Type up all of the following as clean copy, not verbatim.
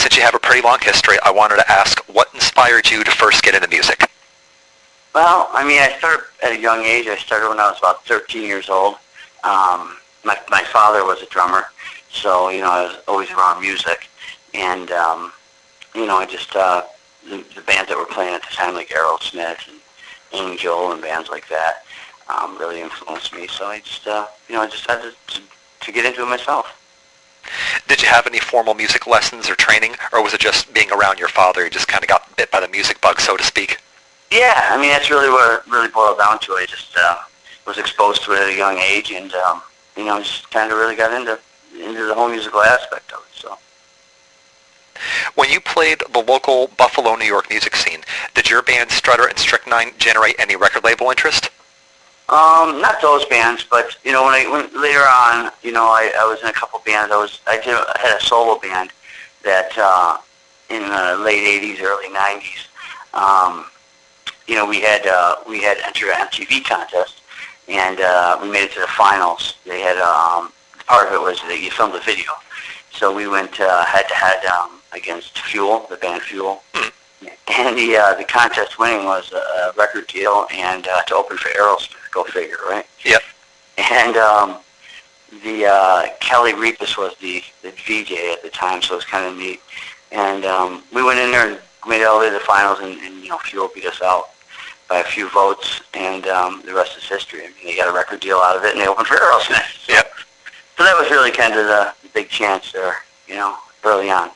since you have a pretty long history, I wanted to ask, what inspired you to first get into music? Well, I mean, I started at a young age. I started when I was about 13 years old. My father was a drummer, so, you know, I was always around music. And, you know, I just, the bands that were playing at the time, like Aerosmith and Angel and bands like that, really influenced me. So I just, you know, I decided to get into it myself. Did you have any formal music lessons or training, or was it just being around your father, you just kind of got bit by the music bug, so to speak? Yeah, I mean, that's really what it really boiled down to. I just was exposed to it at a young age, and, you know, just kind of really got into the whole musical aspect of it, so. When you played the local Buffalo, New York music scene, did your band Strutter and Strychnine generate any record label interest? Not those bands, but, you know, when later on, you know, I was in a couple bands. I had a solo band that in the late 80s, early 90s, you know, we had entered an MTV contest, and we made it to the finals. They had, part of it was that you filmed a video. So we went head-to-head against Fuel, the band Fuel. And the contest winning was a record deal and to open for Aerosmith. Go figure, right? Yep. And Kelly Reapus was the VJ at the time, so it was kind of neat. And we went in there and made it all the way to the finals, and you know, Fuel beat us out by a few votes, and the rest is history. I mean, they got a record deal out of it, and they opened for Aerosmith. So, yep. So that was really kind of the big chance there, you know, early on.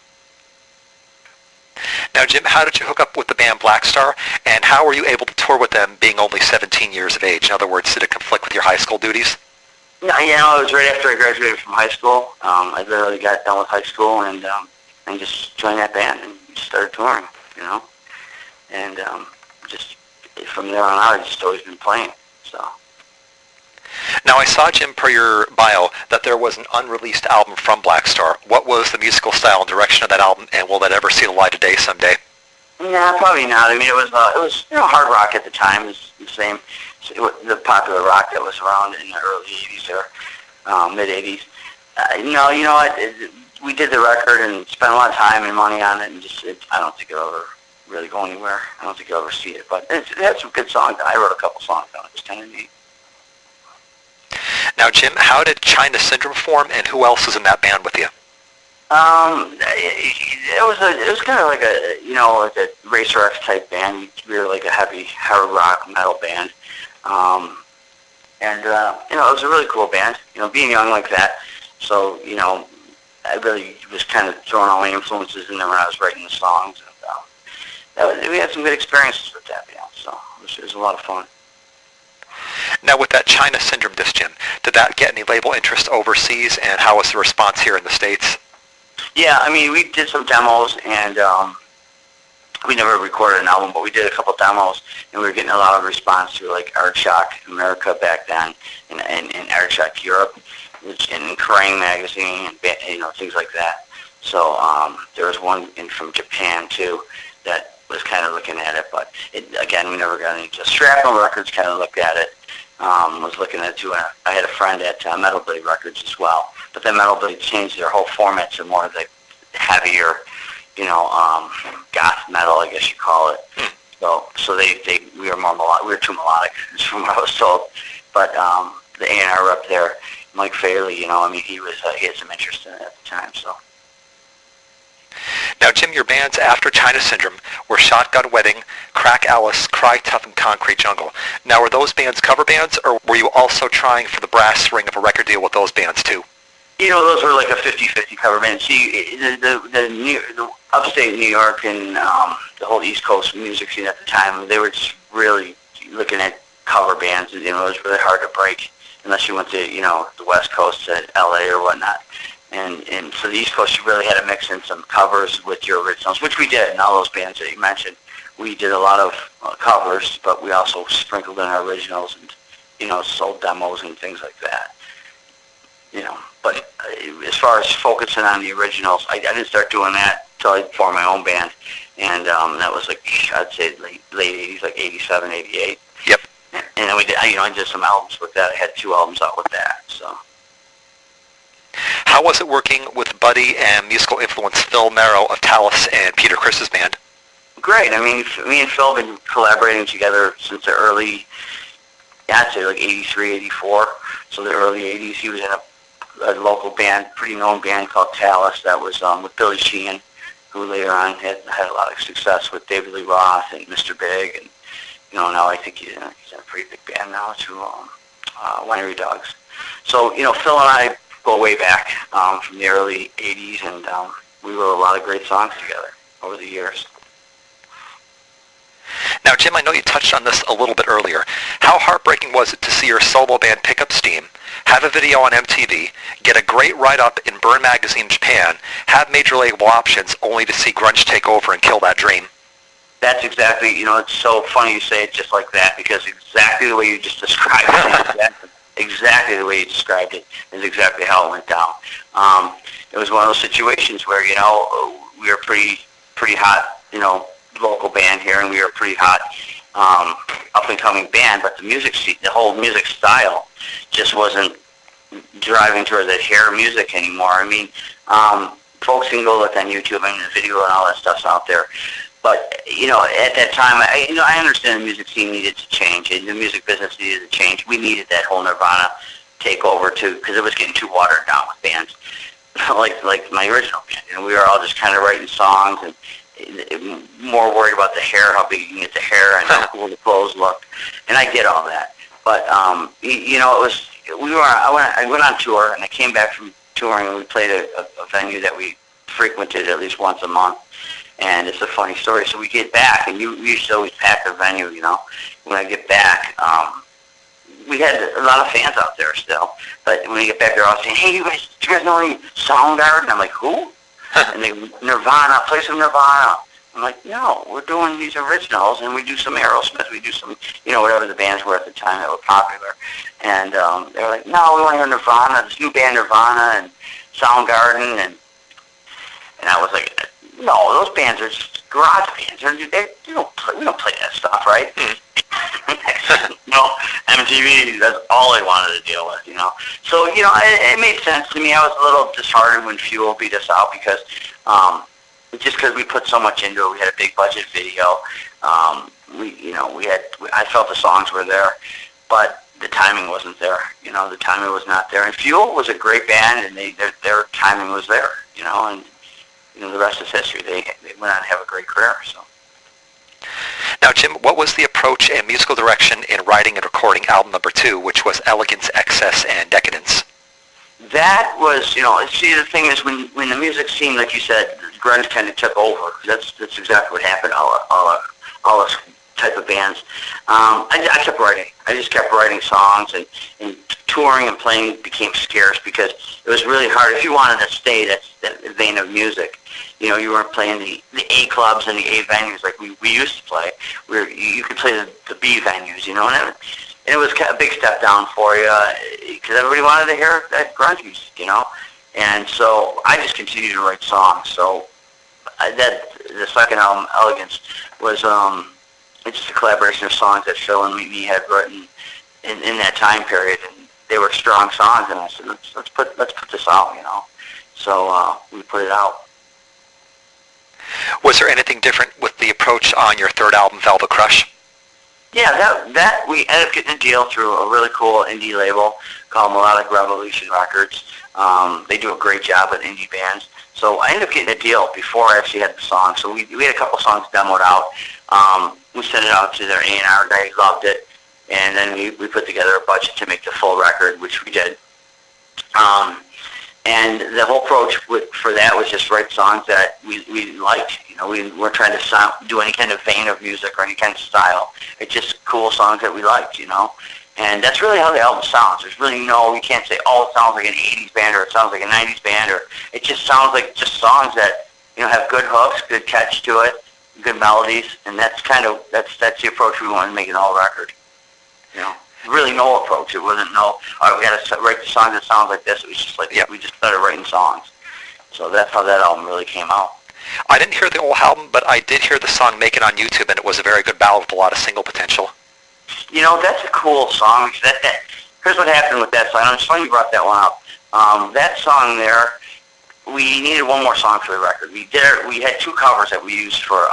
Now, Jim, how did you hook up with the band Black Star, and how were you able to tour with them being only 17 years of age? In other words, did it conflict with your high school duties? No, you know, it was right after I graduated from high school. I literally got done with high school and just joined that band and started touring, you know. And just from there on out, I've just always been playing, so. Now, I saw, Jim, per your bio, that there was an unreleased album from Black Star. What was the musical style and direction of that album, and will that ever see the light of day someday? Nah, probably not. I mean, it was you know, hard rock at the time. It was the same, the popular rock that was around in the early 80s or mid 80s. No, you know what? We did the record and spent a lot of time and money on it, and I don't think it'll ever really go anywhere. I don't think you'll ever see it, but it had some good songs. I wrote a couple songs on it. It was kind of neat. Now, Jim, how did China Syndrome form, and who else is in that band with you? It was kind of like a, you know, like a Racer X type band. We were like a heavy hard rock metal band, and you know, it was a really cool band. You know, being young like that, so you know, I really was kind of throwing all my influences in there when I was writing the songs. And we had some good experiences with that band, so it was a lot of fun. Now, with that China Syndrome disc, Jim, did that get any label interest overseas, and how was the response here in the States? Yeah, I mean, we did some demos, and we never recorded an album, but we did a couple demos, and we were getting a lot of response through, like, Art Shock America back then, and Art Shock Europe, which in Kerrang! Magazine, and, you know, things like that. So there was one from Japan, too, that was kind of looking at it, but again, we never got any. Just Shrapnel Records kind of looked at it, was looking at it too. I had a friend at Metal Blade Records as well, but then Metal Blade changed their whole format to more of the heavier, you know, goth metal, I guess you call it. So we were more melodic. We were too melodic, is from what I was told. But the A&R rep there, Mike Faley, you know, I mean, he had some interest in it at the time, so. Now, Jim, your bands after China Syndrome were Shotgun Wedding, Crack Alice, Cry Tough, and Concrete Jungle. Now, were those bands cover bands, or were you also trying for the brass ring of a record deal with those bands, too? You know, those were like a 50-50 cover band. See, the upstate New York and the whole East Coast music scene at the time, they were just really looking at cover bands. You know, it was really hard to break unless you went to, you know, the West Coast, to L.A. or whatnot. And for the East Coast, you really had to mix in some covers with your originals, which we did in all those bands that you mentioned. We did a lot of covers, but we also sprinkled in our originals and, you know, sold demos and things like that. You know, but as far as focusing on the originals, I didn't start doing that until I formed my own band. And that was like, I'd say late 80s, like 87, 88. Yep. And then we did, you know, I did some albums with that. I had 2 albums out with that, so. How was it working with buddy and musical influence Phil Merrow of Tallis and Peter Criss's band? Great. I mean, me and Phil have been collaborating together since the early, I'd say like 83, 84. So the early 80s. He was in a local band, pretty known band called Tallis that was with Billy Sheehan, who later on had a lot of success with David Lee Roth and Mr. Big. And, now I think he's in a pretty big band now too, Winery Dogs. So, Phil and I go way back from the early 80s, and we wrote a lot of great songs together over the years. Now, Jim, I know you touched on this a little bit earlier. How heartbreaking was it to see your solo band pick up steam, have a video on MTV, get a great write-up in Burn Magazine Japan, have major label options, only to see grunge take over and kill that dream? That's exactly, it's so funny you say it just like that, because exactly the way you just described it, exactly the way you described it is exactly how it went down. It was one of those situations where, we were pretty hot, local band here, and we were a pretty hot up-and-coming band, but the whole music style just wasn't driving toward the hair music anymore. I mean, folks can go look on YouTube. I mean, the video and all that stuff's out there. But, at that time, I understand the music scene needed to change, and the music business needed to change. We needed that whole Nirvana takeover, too, because it was getting too watered down with bands like my original band. We were all just kind of writing songs and more worried about the hair, how big you can get the hair, and how cool the clothes looked. And I did all that. But, I went on tour, and I came back from touring, and we played a venue that we frequented at least once a month. And it's a funny story. So we get back, and we used to always pack the venue, When I get back, we had a lot of fans out there still. But when we get back, they're all saying, hey, do you guys know any Soundgarden? I'm like, who? And they, Nirvana, play some Nirvana. I'm like, no, we're doing these originals, and we do some Aerosmith, we do some, whatever the bands were at the time that were popular. And they were like, no, we want to hear Nirvana, this new band Nirvana, and Soundgarden, and I was like, no, those bands are just garage bands. We don't play that stuff, right? MTV, that's all they wanted to deal with, So, it made sense to me. I was a little disheartened when Fuel beat us out because just because we put so much into it. We had a big budget video. I felt the songs were there, but the timing wasn't there. The timing was not there. And Fuel was a great band, and their timing was there, and the rest is history. They went on to have a great career. So. Now, Jim, what was the approach and musical direction in writing and recording album number 2, which was Elegance, Excess, and Decadence? That was, see, the thing is, when the music scene, like you said, grunge kind of took over. That's exactly what happened. All those type of bands. I kept writing. I just kept writing songs, and touring and playing became scarce because it was really hard. If you wanted to stay that vein of music, you weren't playing the A clubs and the A venues like we used to play. You could play the B venues, and it was a big step down for you because everybody wanted to hear that grunge music, And so I just continued to write songs. So the second album, Elegance, was it's just a collaboration of songs that Phil and me had written in that time period, and they were strong songs. And I said, let's put this out, So we put it out. Was there anything different with the approach on your third album, Velvet Crush? Yeah, that we ended up getting a deal through a really cool indie label called Melodic Revolution Records. They do a great job with indie bands. So I ended up getting a deal before I actually had the song. So we had a couple songs demoed out. We sent it out to their A&R guy. He loved it. And then we put together a budget to make the full record, which we did. And the whole approach for that was just write songs that we liked. We weren't trying to do any kind of vein of music or any kind of style. It's just cool songs that we liked, And that's really how the album sounds. There's really you can't say, oh, it sounds like an 80s band or it sounds like a 90s band, or it just sounds like just songs that, have good hooks, good catch to it, good melodies, and that's the approach we wanted to make an all record. Really no approach. It wasn't all right, we got to write the song that sounds like this. It was just like we just started writing songs. So that's how that album really came out. I didn't hear the whole album, but I did hear the song Make It on YouTube, and it was a very good ballad with a lot of single potential. That's a cool song. Here's what happened with that song. I'm just funny you brought that one up. That song there, we needed one more song for the record. We had two covers that we used for.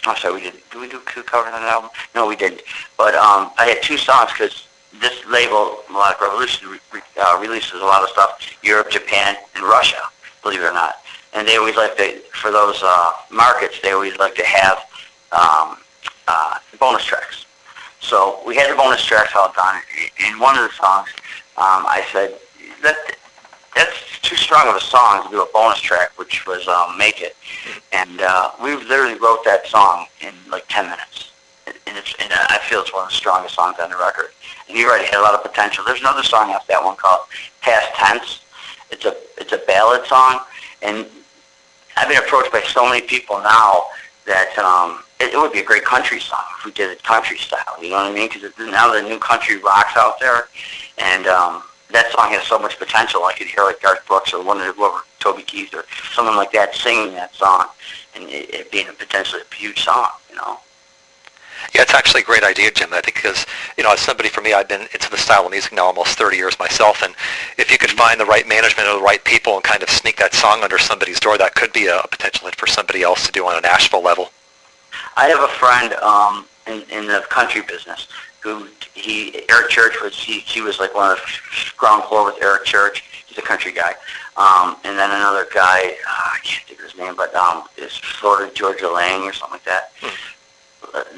I'm sorry, we did. Did we do two covers on the album? No, we didn't. But I had two songs because this label, Melodic Revolution, releases a lot of stuff, Europe, Japan, and Russia, believe it or not. And they always like to, for those markets, they always like to have bonus tracks. So we had the bonus tracks all done. In one of the songs, I said, that's too strong of a song to do a bonus track, which was Make It. And we literally wrote that song in like 10 minutes. And I feel it's one of the strongest songs on the record. And you're right, it had a lot of potential. There's another song after that one called Past Tense. It's a ballad song. And I've been approached by so many people now that it would be a great country song if we did it country style. You know what I mean? Because now the new country rock's out there. And that song has so much potential. I could hear like Garth Brooks or whoever, Toby Keith or someone like that singing that song, and it being a potentially huge song, you know. Yeah, it's actually a great idea, Jim. I think because, as somebody, for me, I've been into the style of music now almost 30 years myself, and if you could find the right management or the right people and kind of sneak that song under somebody's door, that could be a potential hit for somebody else to do on a Nashville level. I have a friend in the country business who Eric Church was, he was like one of the ground floor with Eric Church. He's a country guy. And then another guy, I can't think of his name, but is Florida Georgia Lang or something like that.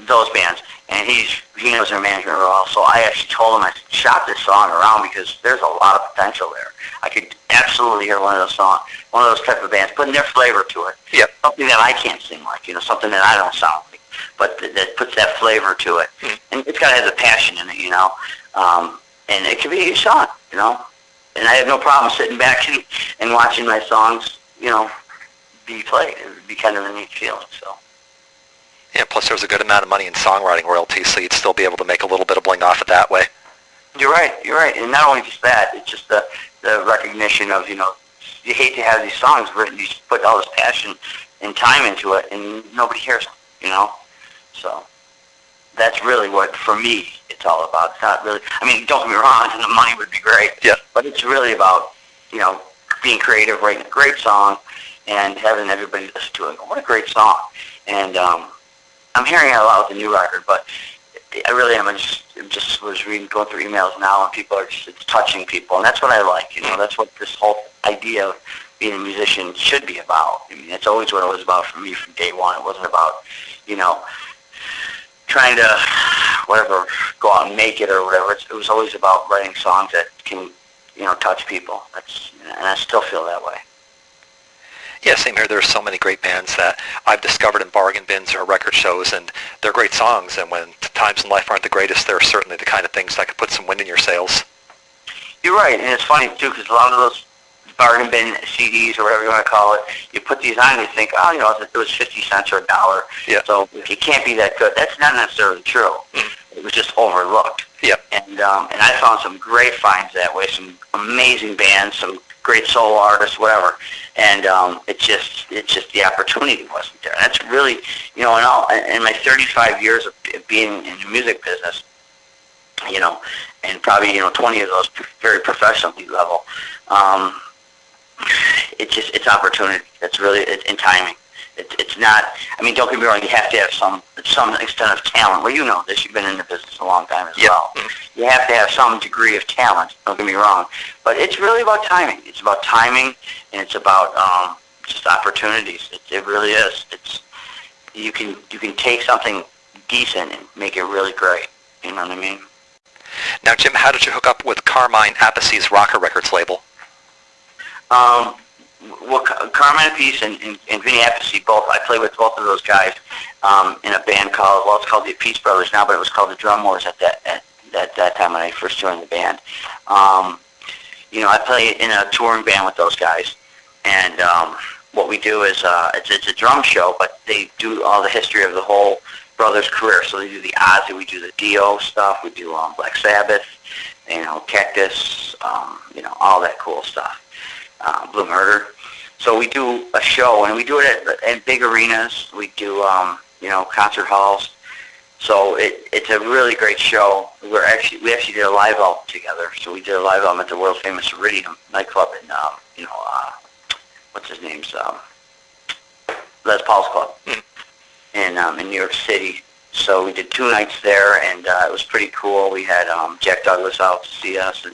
Those bands. And he knows their management real well. So I actually told him I shop this song around because there's a lot of potential there. I could absolutely hear one of those type of bands putting their flavor to it. Yep. Something that I can't sing like, something that I don't sound like, but that puts that flavor to it. And it's got to have the passion in it, and it could be a huge song, And I have no problem sitting back and watching my songs, be played. It would be kind of a neat feeling, so. Yeah, plus there's a good amount of money in songwriting royalties, so you'd still be able to make a little bit of bling off it that way. You're right. And not only just that, it's just the recognition of, you hate to have these songs written, you put all this passion and time into it, and nobody hears them, So that's really what, for me, it's all about. It's not really, don't get me wrong, the money would be great, yeah. But it's really about, being creative, writing a great song, and having everybody listen to it. What a great song. And I'm hearing it a lot with the new record, but I really am. I just was going through emails now, and people are it's touching people, and that's what I like. That's what this whole idea of being a musician should be about. That's always what it was about for me from day one. It wasn't about, trying to go out and make it or whatever. It was always about writing songs that can, touch people. And I still feel that way. Yeah, same here. There's so many great bands that I've discovered in bargain bins or record shows, and they're great songs, and when times in life aren't the greatest, they're certainly the kind of things that could put some wind in your sails. You're right, and it's funny, too, because a lot of those bargain bin CDs or whatever you want to call it, you put these on and you think, it was 50 cents or $1, yeah. So it can't be that good. That's not necessarily true. It was just overlooked. Yeah. And I found some great finds that way, some amazing bands, some great solo artists, whatever. And it's just the opportunity wasn't there. And that's really, in my 35 years of being in the music business, and probably 20 of those very professional level, it's opportunity. It's really in timing. It's not. Don't get me wrong. You have to have some extent of talent. Well, you know this. You've been in the business a long time as well. You have to have some degree of talent. Don't get me wrong. But it's really about timing. It's about timing, and it's about just opportunities. It really is. You can take something decent and make it really great. You know what I mean? Now, Jim, how did you hook up with Carmine Appice's Rocker Records label? Well, Carmine Appice and Vinny Appice, both, I played with both of those guys in a band it's called the Appice Brothers now, but it was called the Drum Wars at that time when I first joined the band. I play in a touring band with those guys, and what we do is it's a drum show, but they do all the history of the whole Brothers' career. So they do the Ozzy, we do the Dio stuff, we do Black Sabbath, Cactus, all that cool stuff. Blue Murder. So we do a show, and we do it at big arenas. We do, concert halls. So it's a really great show. We actually did a live album together. So we did a live album at the world famous Iridium nightclub in what's his name's Les Paul's Club in New York City. So we did 2 nights there, and it was pretty cool. We had Jack Douglas out to see us.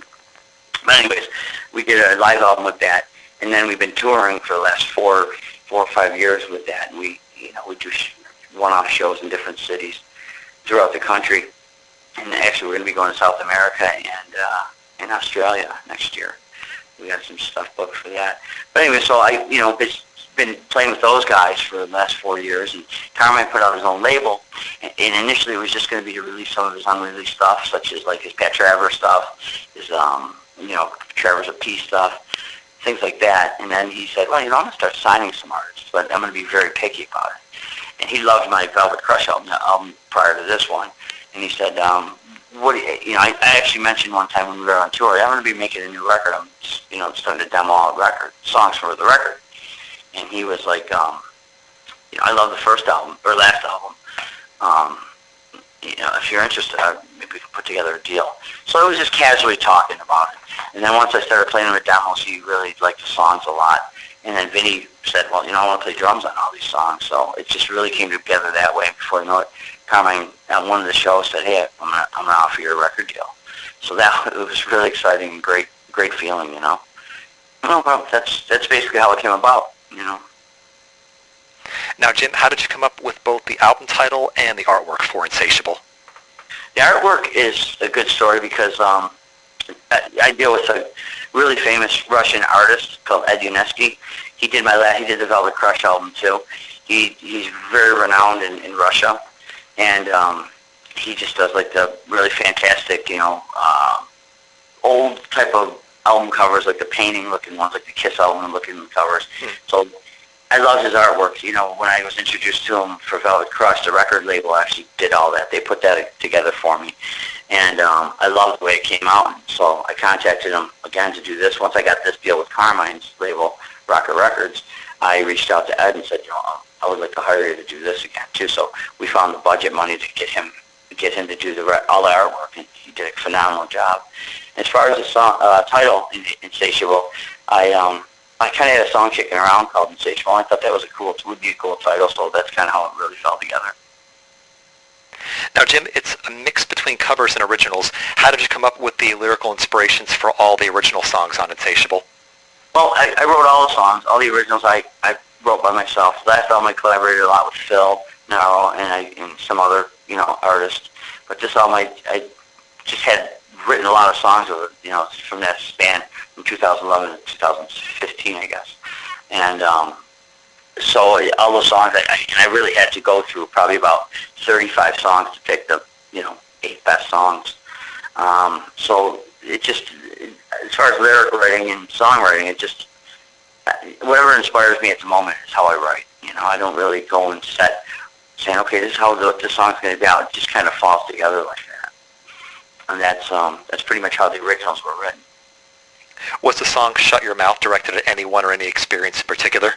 But anyways, we did a live album with that, and then we've been touring for the last 4 or 5 years with that. And we do one-off shows in different cities throughout the country. And actually, we're going to be going to South America and Australia next year. We got some stuff booked for that. But anyway, so I been playing with those guys for the last 4 years, and Carmine put out his own label, and initially it was just going to be to release some of his unreleased stuff, such as like his Pat Travers stuff, his Travers of Peace stuff, things like that. And then he said, well, I'm going to start signing some artists, but I'm going to be very picky about it. And he loved my Velvet Crush album prior to this one, and he said, what do you, I actually mentioned one time when we were on tour, I'm going to be making a new record. I'm starting to demo out songs for the record. And he was like, I love the first album, or last album. If you're interested, maybe we can put together a deal. So it was just casually talking about it. And then once I started playing with demos, he really liked the songs a lot. And then Vinny said, well, I want to play drums on all these songs. So it just really came together that way. Before you know it, Carmine at one of the shows said, hey, I'm gonna offer you a record deal. So it was really exciting and great feeling, Well, that's basically how it came about. Now, Jim, how did you come up with both the album title and the artwork for Insatiable? The artwork is a good story because I deal with a really famous Russian artist called Ed Unesky. He did the Velvet Crush album too. He's very renowned in Russia, and he just does like the really fantastic, old type of album covers, like the painting-looking ones, like the Kiss album-looking covers. So I love his artwork. When I was introduced to him for Velvet Crush, the record label actually did all that. They put that together for me. And I loved the way it came out. So I contacted him again to do this. Once I got this deal with Carmine's label, Rocker Records, I reached out to Ed and said, I would like to hire you to do this again, too. So we found the budget money to get him to do all the artwork, and he did a phenomenal job. As far as the song title, Insatiable, I kind of had a song kicking around called Insatiable. I thought that would be a cool title, so that's kind of how it really fell together. Now, Jim, it's a mix between covers and originals. How did you come up with the lyrical inspirations for all the original songs on Insatiable? Well, I wrote all the songs. All the originals I wrote by myself. Last album I collaborated a lot with Phil Narrow and some other artists. But this album I just had written a lot of songs from that span from 2011 to 2015, I guess. And so all those songs, I really had to go through probably about 35 songs to pick the 8 best songs. So it just, as far as lyric writing and songwriting, it just, whatever inspires me at the moment is how I write. I don't really go and saying, okay, this is how this song's going to be out. It just kind of falls together like that. And that's pretty much how the originals were written. Was the song Shut Your Mouth directed at anyone or any experience in particular?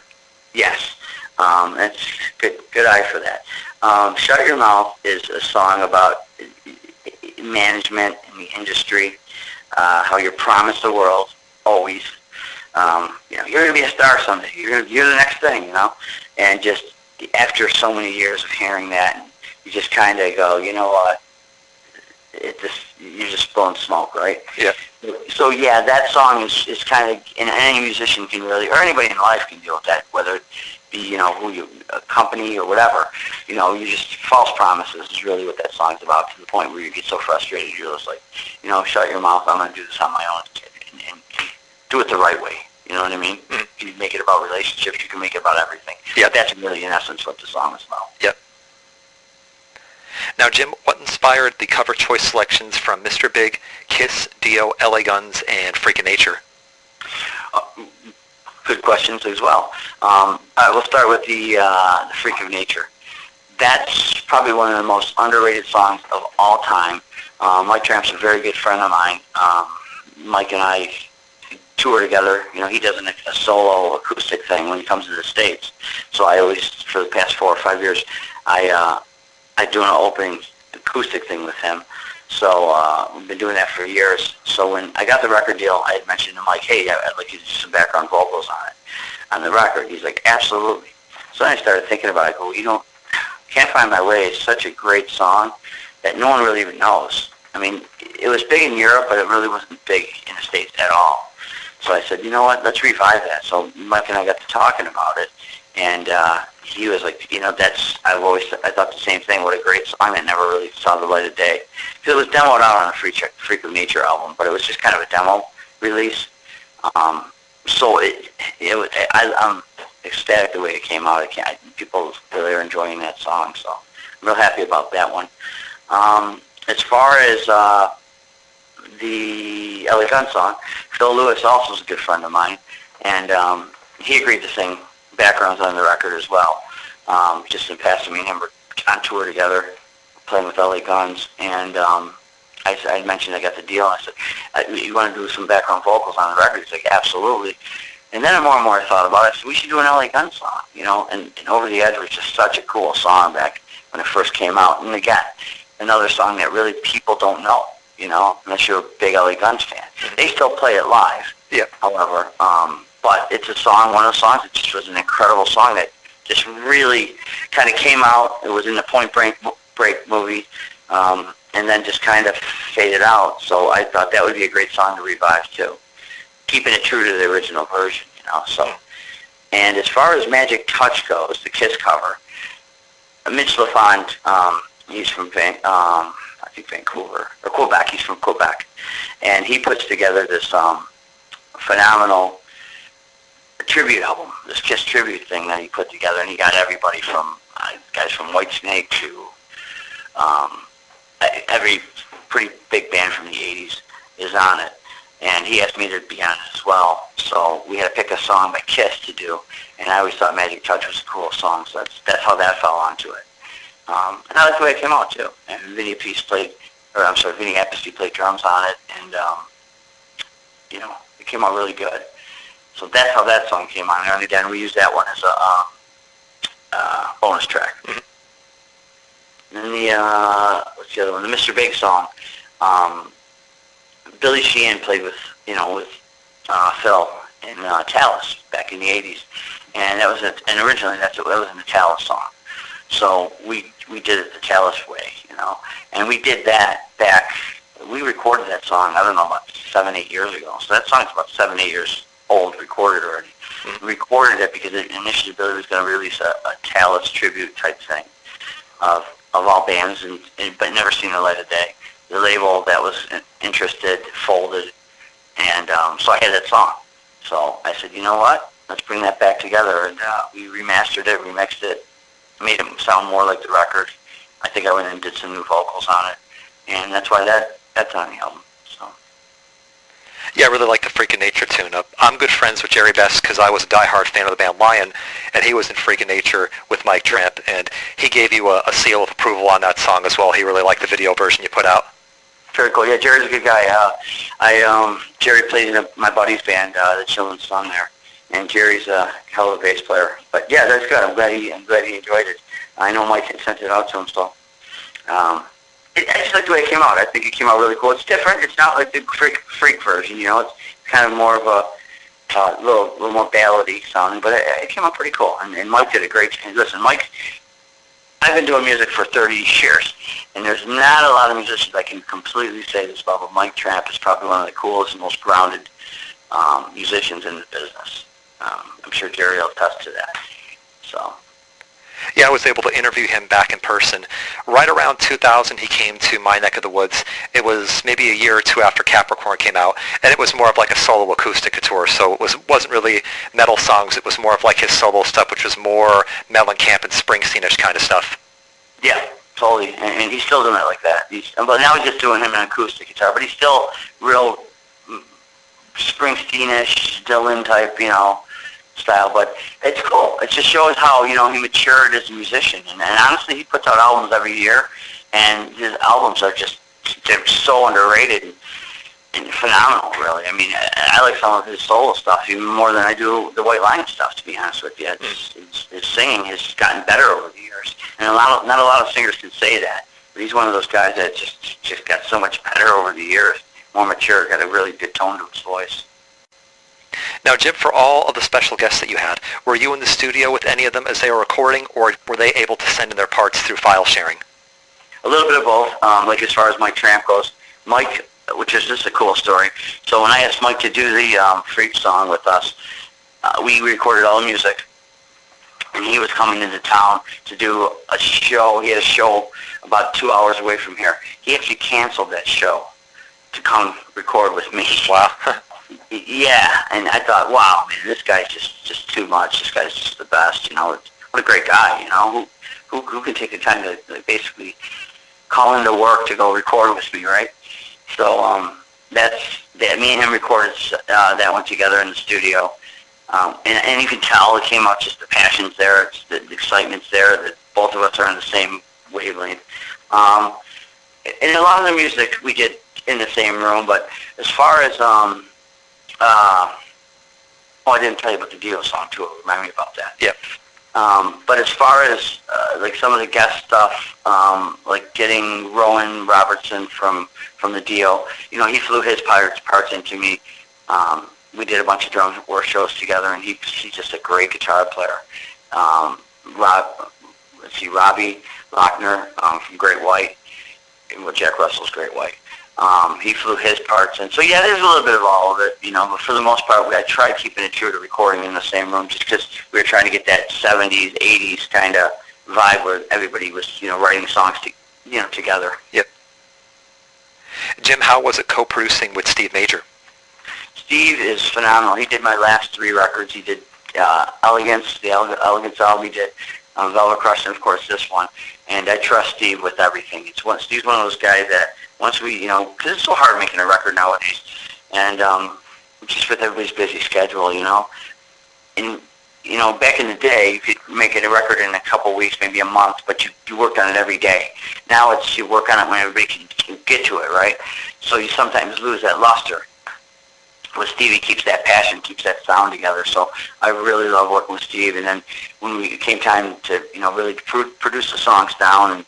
Yes. That's good eye for that. Shut Your Mouth is a song about management in the industry, how you're promised the world, always. You're going to be a star someday. You're the next thing, And just after so many years of hearing that, you just kind of go, you know what? You're just blowing smoke, right? Yeah. So yeah, that song is kind of, and any musician can really, or anybody in life can deal with that, whether it be a company or whatever. You just false promises is really what that song's about, to the point where you get so frustrated you're just like, shut your mouth. I'm going to do this on my own and do it the right way. You know what I mean? Mm-hmm. You can make it about relationships. You can make it about everything. Yeah, that's really in essence what the song is about. Yep. Now, Jim, what inspired the cover choice selections from Mr. Big, Kiss, Dio, LA Guns, and Freak of Nature? Good questions as well. We'll start with the Freak of Nature. That's probably one of the most underrated songs of all time. Mike Tramp's a very good friend of mine. Mike and I tour together. He does a solo acoustic thing when he comes to the States. So I always, for the past 4 or 5 years, I do an opening acoustic thing with him. So we've been doing that for years. So when I got the record deal, I had mentioned to Mike, hey, I'd like you to do some background vocals on it, on the record. He's like, absolutely. So then I started thinking about it. I go, Can't Find My Way is such a great song that no one really even knows. I mean, it was big in Europe, but it really wasn't big in the States at all. So I said, you know what, let's revive that. So Mike and I got to talking about it, and he was like, I thought the same thing. What a great song that never really saw the light of day. Because it was demoed out on a Freak of Nature album, but it was just kind of a demo release. So I'm ecstatic the way it came out. People really are enjoying that song, so I'm real happy about that one. As far as the LA Gun song, Phil Lewis also is a good friend of mine, and he agreed to sing backgrounds on the record as well. Just in the past, me and him were on tour together, playing with LA Guns, and I mentioned I got the deal, and I said, you want to do some background vocals on the record? He's like, absolutely. And then the more and more I thought about it, I said, we should do an LA Gun song, and Over the Edge was just such a cool song back when it first came out. And again, another song that really people don't know, unless you're a big LA Guns fan. They still play it live, however, but it's a song, one of the songs that just was an incredible song that just really kind of came out. It was in the Point Break movie, and then just kind of faded out. So I thought that would be a great song to revive too, keeping it true to the original version, So, and as far as Magic Touch goes, the Kiss cover, Mitch LaFont, he's from Vancouver or Quebec. He's from Quebec, and he puts together this phenomenal tribute album, this Kiss tribute thing that he put together, and he got everybody from guys from Whitesnake to every pretty big band from the 80s is on it, and he asked me to be on it as well. So we had to pick a song by Kiss to do, and I always thought Magic Touch was a cool song, so that's how that fell onto it. And I like the way it came out too. And Vinny Appice played drums on it, and it came out really good. So that's how that song came on. And then we used that one as a bonus track. And then what's the other one? The Mr. Big song. Billy Sheehan played with Phil in Talus back in the 80s, and that was originally that was an Talus song. So we did it the Talus way, and we did that back. We recorded that song, I don't know, about 7-8 years ago. So that song's about 7-8 years old, recorded already. We recorded it because initially Billy was going to release a Talus tribute type thing of all bands, but never seen the light of day. The label that was interested folded, and so I had that song. So I said, you know what? Let's bring that back together, and we remastered it, remixed it, made it sound more like the record. I think I went and did some new vocals on it, and that's why that's on the album. So. Yeah, I really like the Freak of Nature tune. I'm good friends with Jerry Best because I was a diehard fan of the band Lion, and he was in Freak of Nature with Mike Tramp, and he gave you a seal of approval on that song as well. He really liked the video version you put out. Very cool. Yeah, Jerry's a good guy. Jerry played in my buddy's band, the Children's Song there, and Jerry's a hell of a bass player. But yeah, that's good. I'm glad he enjoyed it. I know Mike had sent it out to him, so I just like the way it came out. I think it came out really cool. It's different. It's not like the freak version, It's kind of more of a little more ballady sounding, but it came out pretty cool. And Mike did a great job. Listen, Mike, I've been doing music for 30 years, and there's not a lot of musicians I can completely say this about, but Mike Tramp is probably one of the coolest and most grounded musicians in the business. I'm sure Jerry will attest to that. So. Yeah, I was able to interview him back in person. Right around 2000, he came to my neck of the woods. It was maybe a year or two after Capricorn came out, and it was more of like a solo acoustic tour, so it wasn't really metal songs. It was more of like his solo stuff, which was more Mellencamp and Springsteen-ish kind of stuff. Yeah, totally, and he's still doing it like that. But now he's just doing him an acoustic guitar, but he's still real Springsteen-ish, Dylan type, style, but it's cool. It just shows how, he matured as a musician. And honestly, he puts out albums every year, and his albums are they're so underrated and phenomenal, really. I mean, I like some of his solo stuff even more than I do the White Lion stuff, to be honest with you. His singing has gotten better over the years, and not a lot of singers can say that. But he's one of those guys that just got so much better over the years, more mature, got a really good tone to his voice. Now, Jim, for all of the special guests that you had, were you in the studio with any of them as they were recording, or were they able to send in their parts through file sharing? A little bit of both. Like as far as Mike Tramp goes, Mike, which is just a cool story. So when I asked Mike to do the Freak song with us, we recorded all the music, and he was coming into town to do a show. He had a show about 2 hours away from here. He actually canceled that show to come record with me. Wow. Yeah, and I thought, wow, man, this guy's just too much. This guy's just the best, you know. What a great guy, you know, who can take the time to basically call into work to go record with me, right? So me and him recorded that one together in the studio. And you can tell it came out, just the passion's there, the excitement's there, that both of us are on the same wavelength. And a lot of the music we did in the same room, but as far as, I didn't tell you about the Dio song too, remind me about that. Yep. But as far as like some of the guest stuff, like getting Rowan Robertson from the Dio, you know, he flew his parts into me. We did a bunch of drum work shows together, and he's just a great guitar player. Robbie Lochner from Great White, well, Jack Russell's Great White. He flew his parts, and so yeah, there's a little bit of all of it, you know. But for the most part, I tried keeping it true to recording in the same room, just because we were trying to get that '70s, '80s kind of vibe where everybody was, you know, writing songs together. Yep. Jim, how was it co-producing with Steve Major? Steve is phenomenal. He did my last 3 records. He did Elegance, the Elegance album. He did Velvet Crush, and of course this one. And I trust Steve with everything. Steve's one of those guys that once we, you know, because it's so hard making a record nowadays, and just with everybody's busy schedule, you know. And you know, back in the day, you could make it a record in a couple weeks, maybe a month, but you worked on it every day. Now it's you work on it when everybody can get to it, right? So you sometimes lose that luster. With Steve, he keeps that passion, keeps that sound together. So I really love working with Steve. And then when it came time to, you know, really produce the songs down, and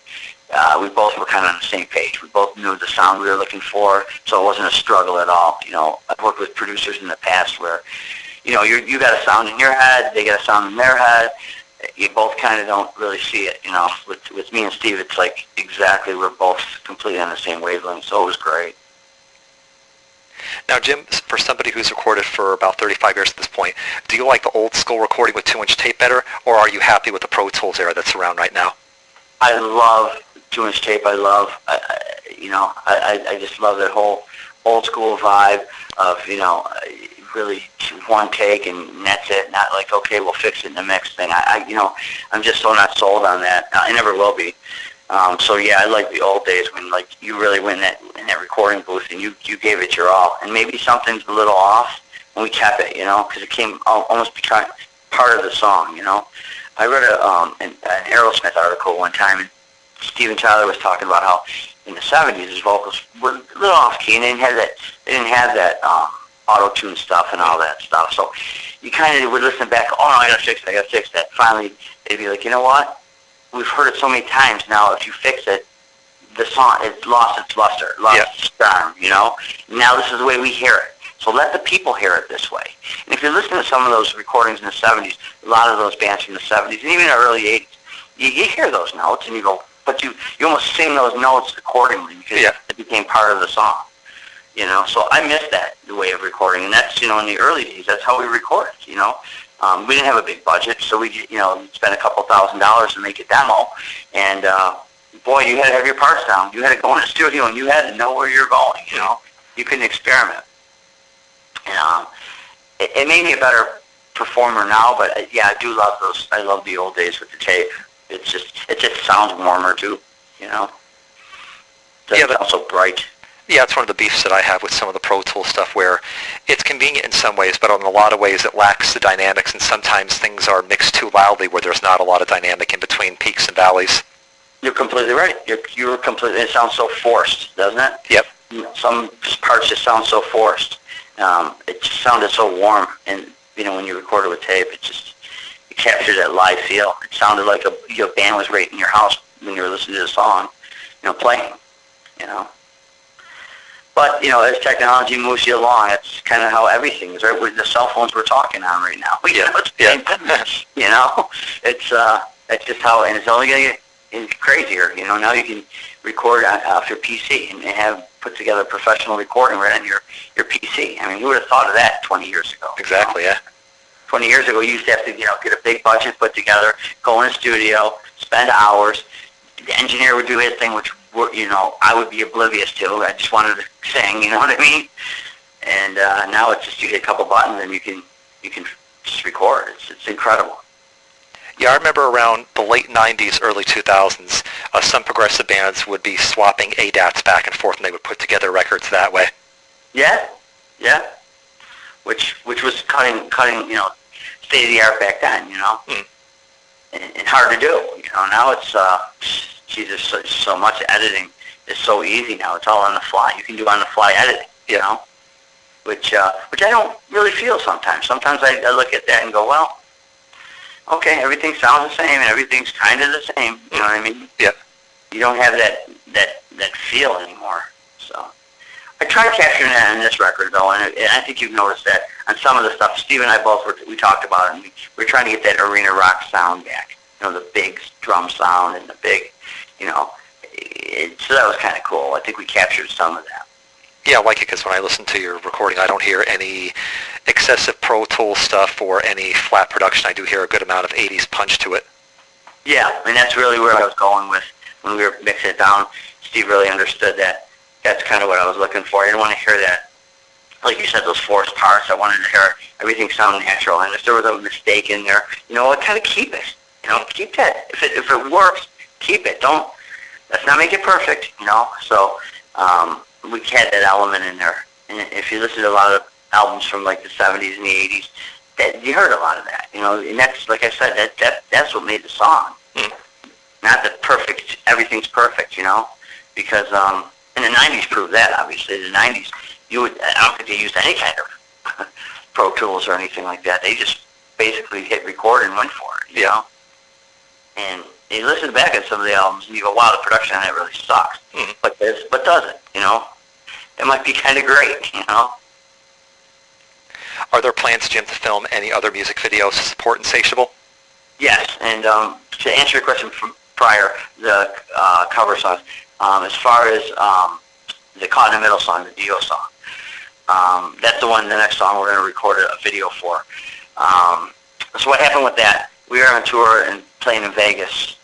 we both were kind of on the same page. We both knew the sound we were looking for, so it wasn't a struggle at all. You know, I've worked with producers in the past where, you know, you got a sound in your head, they got a sound in their head. You both kind of don't really see it, you know. With me and Steve, it's like exactly, we're both completely on the same wavelength, so it was great. Now, Jim, for somebody who's recorded for about 35 years at this point, do you like the old school recording with 2-inch tape better, or are you happy with the Pro Tools era that's around right now? I love 2-inch tape. I just love that whole old school vibe of, you know, really one take and that's it. Not like, okay, we'll fix it in the mix thing. I'm just so not sold on that. I never will be. So yeah, I like the old days when like you really went in that recording booth and you gave it your all. And maybe something's a little off, and we kept it, you know, because it came almost become part of the song, you know. I read an Aerosmith article one time, and Steven Tyler was talking about how in the '70s his vocals were a little off key, and they didn't have that auto-tune stuff and all that stuff. So you kind of would listen back, oh no, I gotta fix that. Finally, they'd be like, you know what? We've heard it so many times now. If you fix it, the song it's lost its luster, its charm. You know. Now this is the way we hear it. So let the people hear it this way. And if you're listening to some of those recordings in the '70s, a lot of those bands from the '70s and even the early '80s, you hear those notes and you go, but you almost sing those notes accordingly because it became part of the song. You know. So I miss that the way of recording, and that's, you know, in the early days, that's how we recorded. You know. We didn't have a big budget, so we, you know, spent a couple $1,000s to make a demo, and boy, you had to have your parts down. You had to go in the studio, and you had to know where you're going. You know, you couldn't experiment. And it made me a better performer now, but yeah, I do love those. I love the old days with the tape. It just sounds warmer too. You know, it's also bright. Yeah, it's one of the beefs that I have with some of the Pro Tools stuff, where it's convenient in some ways, but in a lot of ways it lacks the dynamics, and sometimes things are mixed too loudly where there's not a lot of dynamic in between peaks and valleys. You're completely right. You're completely. It sounds so forced, doesn't it? Yep. Some parts just sound so forced. It just sounded so warm, and you know, when you recorded with tape, it captured that live feel. It sounded like your band was right in your house when you were listening to the song. You playing, you know. But, as technology moves you along, it's kind of how everything is, right? With the cell phones we're talking on right now. It's the same thing, That's just how, and it's only going to get crazier. Now you can record off your PC and have put together a professional recording right on your PC. I mean, who would have thought of that 20 years ago? Exactly, yeah. 20 years ago, you used to have to, get a big budget put together, go in a studio, spend hours. The engineer would do his thing, which, I would be oblivious to. I just wanted to sing, you know what I mean? And now it's just you hit a couple buttons and you can just record. It's incredible. Yeah, I remember around the late 90s, early 2000s, some progressive bands would be swapping ADATs back and forth, and they would put together records that way. Yeah. Which was cutting, state of the art back then, and hard to do. Now it's Jesus, so much editing is so easy now. It's all on the fly. You can do on the fly editing, which I don't really feel sometimes. Sometimes I look at that and go, well, okay, everything sounds the same and everything's kind of the same. You know what I mean? Yeah. You don't have that feel anymore. So I tried capturing that on this record, though, and I think you've noticed that on some of the stuff. Steve and I both we talked about it, and we're trying to get that arena rock sound back. The big drum sound and the big, so that was kind of cool. I think we captured some of that. Yeah, I like it because when I listen to your recording, I don't hear any excessive Pro Tools stuff or any flat production. I do hear a good amount of 80s punch to it. Yeah, and that's really where I was going with when we were mixing it down. Steve really understood that. That's kind of what I was looking for. I didn't want to hear that, like you said, those forced parts. I wanted to hear everything sound natural. And if there was a mistake in there, I kind of keep it. Keep that. If it works, keep it. Let's not make it perfect, So we had that element in there. And if you listen to a lot of albums from like the 70s and the 80s, you heard a lot of that, and that's, like I said, that's what made the song. Not that everything's perfect, because and the 90s proved that, obviously. The 90s, I don't think they used any kind of Pro Tools or anything like that. They just basically hit record and went for it, you know? And you listen back at some of the albums and you go, wow, the production on that really sucks. But does it, It might be kind of great, Are there plans, Jim, to film any other music videos to support Insatiable? Yes, and to answer your question from prior, the cover songs, as far as the Caught in the Middle song, the Dio song, that's the next song we're going to record a video for. So what happened with that, we were on tour and playing in Vegas.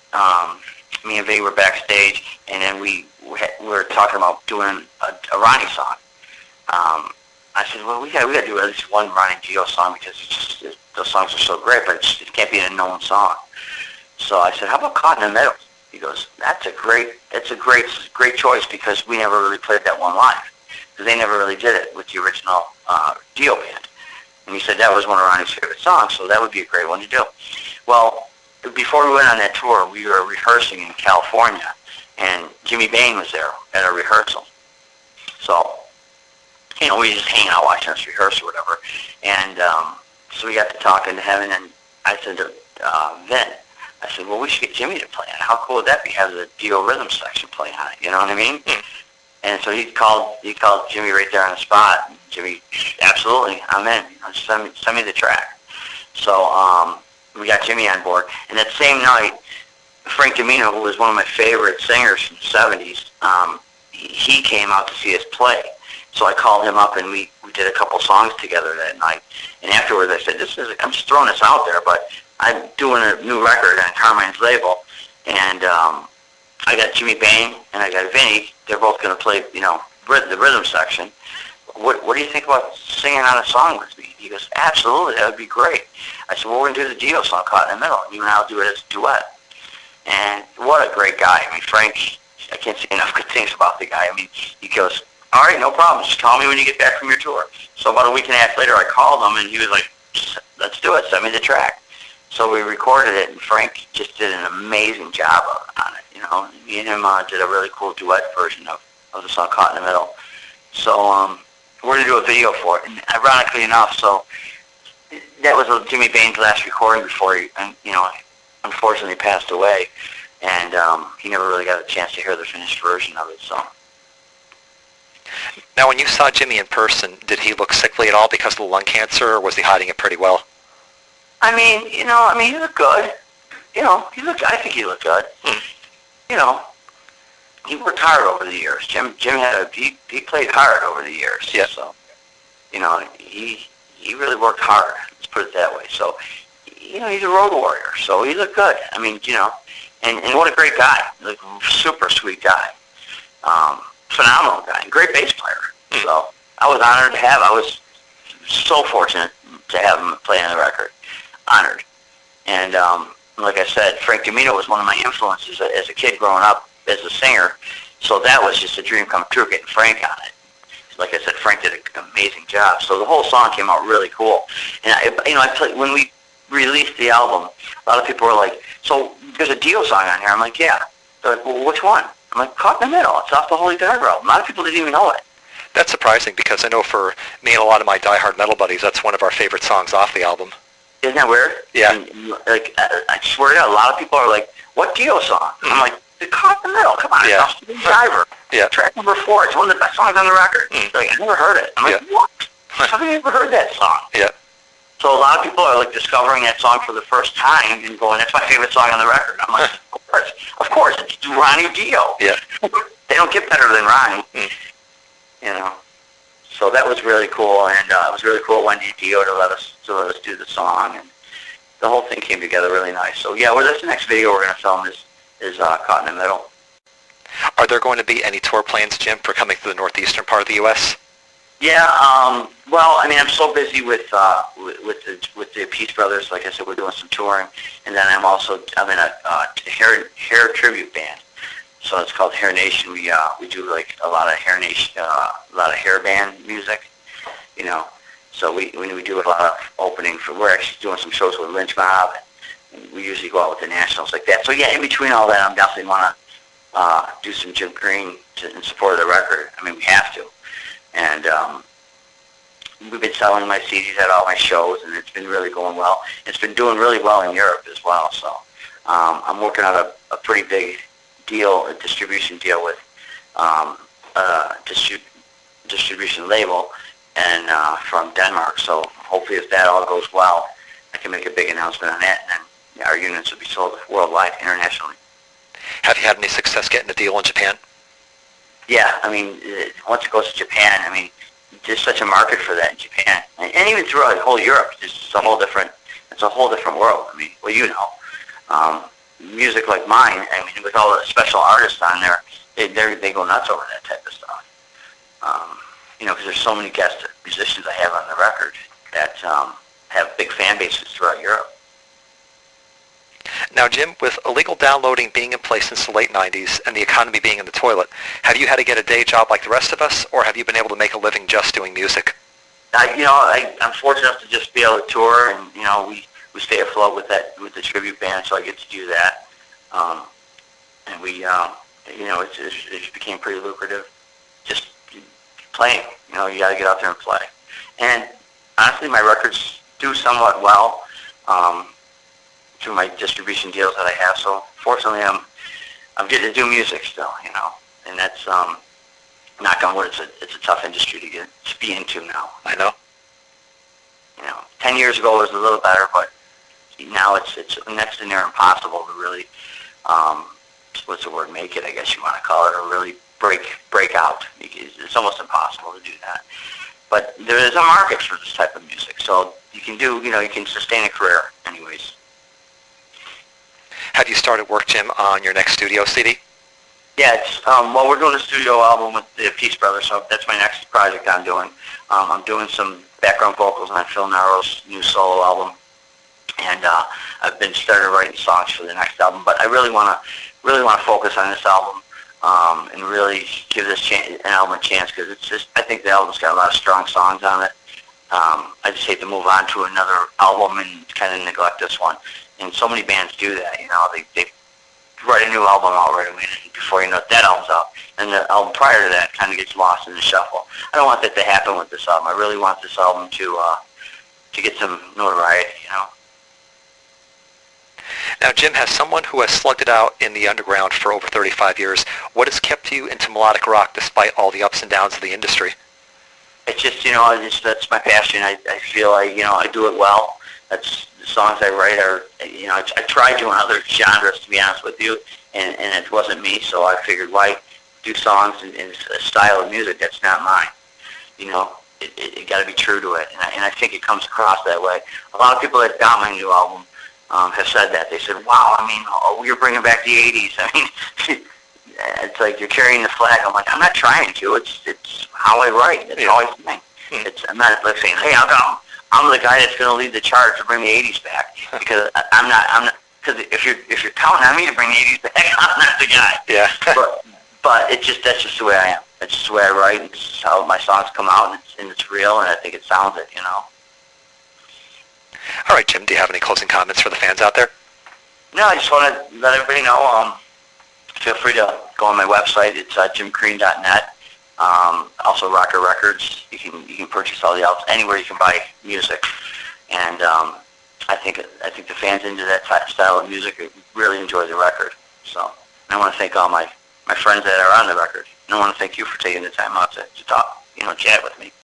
Me and Vig were backstage, and then we were talking about doing a Ronnie song. I said, well, we got to do at least one Ronnie Dio song because those songs are so great, but it can't be a known song. So I said, how about Caught in the Middle? He goes, that's a great choice because we never really played that one live because they never really did it with the original Dio band. And he said that was one of Ronnie's favorite songs, so that would be a great one to do. Well, before we went on that tour, we were rehearsing in California, and Jimmy Bain was there at our rehearsal. So, we were just hanging out watching us rehearse or whatever. And so we got to talking to him, and then I said to Vin, I said, well, we should get Jimmy to play on it. How cool would that be, have the Dio rhythm section play on it, you know what I mean? And so he called Jimmy right there on the spot. Jimmy, absolutely, I'm in. Send me the track. So we got Jimmy on board. And that same night, Frank Domino, who was one of my favorite singers from the 70s, he came out to see us play. So I called him up, and we did a couple songs together that night. And afterwards, I said, I'm just throwing this out there, but I'm doing a new record on Carmine's label, and I got Jimmy Bain and I got Vinny. They're both going to play, the rhythm section. What do you think about singing on a song with me? He goes, absolutely, that would be great. I said, well, we're going to do the Dio song, Caught in the Middle. You and I'll do it as a duet. And what a great guy. I mean, Frank, I can't say enough good things about the guy. I mean, he goes, all right, no problem. Just call me when you get back from your tour. So about a week and a half later, I called him, and he was like, let's do it. Send me the track. So we recorded it, and Frank just did an amazing job on it. Me and him did a really cool duet version of the song Caught in the Middle. So we're going to do a video for it. And ironically enough, so that was Jimmy Bain's last recording before he, unfortunately passed away. and he never really got a chance to hear the finished version of it. So. Now, when you saw Jimmy in person, did he look sickly at all because of the lung cancer, or was he hiding it pretty well? I mean, he looked good. I think he looked good. He worked hard over the years. Jim he played hard over the years. Yeah. So, he really worked hard. Let's put it that way. So, he's a road warrior. So he looked good. I mean, and what a great guy. Like, super sweet guy. Phenomenal guy. Great bass player. So I was honored to have. I was so fortunate to have him play on the record. Honored. And like I said, Frank Domino was one of my influences as a kid growing up as a singer. So that was just a dream come true, getting Frank on it. Like I said, Frank did an amazing job. So the whole song came out really cool. And I played, when we released the album, a lot of people were like, "So there's a Dio song on here." I'm like, "Yeah." They're like, "Well, which one?" I'm like, "Caught in the Middle. It's off the Holy Diver album." A lot of people didn't even know it. That's surprising because I know for me and a lot of my diehard metal buddies, that's one of our favorite songs off the album. Isn't that weird? Yeah. And, like, I swear to God, a lot of people are like, "What Dio song?" I'm like, "The Caught in the Middle. Come on, Yeah. it's off the Holy Diver. Yeah. Track number 4. It's one of the best songs on the record." Like, I never heard it. I'm like, "What? How have you never heard that song?" Yeah. So a lot of people are like discovering that song for the first time and going, "That's my favorite song on the record." I'm like, of course, it's Ronnie Dio. Yeah. They don't get better than Ronnie. So that was really cool, and it was really cool of Wendy Dio to let us do the song, and the whole thing came together really nice. So yeah, well, that's the next video we're going to film is Caught in the Middle. Are there going to be any tour plans, Jim, for coming to the northeastern part of the U.S.? Yeah, well, I mean, I'm so busy with the Peace Brothers. Like I said, we're doing some touring, and then I'm in a hair tribute band. So it's called Hair Nation. We do like a lot of Hair Nation, a lot of hair band music, So we do a lot of opening we're actually doing some shows with Lynch Mob, and we usually go out with the Nationals like that. So yeah, in between all that, I'm definitely want to do some Jim Crean in support of the record. I mean, we have to. And we've been selling my CDs at all my shows, and it's been really going well. It's been doing really well in Europe as well. So I'm working on a pretty big deal, a distribution deal with a distribution label and from Denmark. So hopefully, if that all goes well, I can make a big announcement on that, and then our units will be sold worldwide, internationally. Have you had any success getting a deal in Japan? Yeah, I mean, once it goes to Japan, I mean, there's such a market for that in Japan, and even throughout the whole Europe, it's a whole different world. I mean, well, music like mine, I mean, with all the special artists on there, they go nuts over that type of stuff. Because there's so many guest musicians I have on the record that have big fan bases throughout Europe. Now, Jim, with illegal downloading being in place since the late 90s and the economy being in the toilet, have you had to get a day job like the rest of us, or have you been able to make a living just doing music? I'm fortunate enough to just be able to tour, and, we stay afloat with the tribute band, so I get to do that. And we, it became pretty lucrative just playing. You got to get out there and play. And honestly, my records do somewhat well through my distribution deals that I have. So fortunately, I'm getting to do music still, and that's knock on wood. It's a tough industry to be into now. I know. 10 years ago it was a little better, but now it's next to near impossible to really what's the word, make it, I guess you want to call it, or really break out. It's almost impossible to do that. But there is a market for this type of music, so you can you can sustain a career anyways. Have you started work, Jim, on your next studio CD? Yeah, we're doing a studio album with the Peace Brothers, so that's my next project I'm doing. I'm doing some background vocals on Phil Naro's new solo album, and I've been started writing songs for the next album. But I really want to focus on this album and really give this album a chance, because I think the album's got a lot of strong songs on it. I just hate to move on to another album and kind of neglect this one. And so many bands do that, they write a new album out right away, and before you know it, that album's out. And the album prior to that kind of gets lost in the shuffle. I don't want that to happen with this album. I really want this album to get some notoriety, Now, Jim, as someone who has slugged it out in the underground for over 35 years, what has kept you into melodic rock despite all the ups and downs of the industry? It's just, that's my passion. I feel I do it well. That's the songs I write are, I tried doing other genres, to be honest with you, and it wasn't me, so I figured why do songs in a style of music that's not mine. It got to be true to it, and I think it comes across that way. A lot of people that got my new album have said that. They said, wow, you're bringing back the 80s. It's like you're carrying the flag. I'm like, I'm not trying to. It's how I write. It's how I sing. I'm not like saying, hey, I'm the guy that's going to lead the charge to bring the 80s back, because I'm not. Because if you're counting on me to bring the 80s back, I'm not the guy. Yeah. but that's just the way I am. It's just the way I write. It's just how my songs come out, and it's real, and I think it sounds it. All right, Jim. Do you have any closing comments for the fans out there? No, I just want to let everybody know. Feel free to go on my website. It's jimcrean.net. Also, Rocker Records. You can purchase all the albums anywhere you can buy music, and I think the fans into that style of music really enjoy the record. So I want to thank all my friends that are on the record, and I want to thank you for taking the time out to talk, chat with me.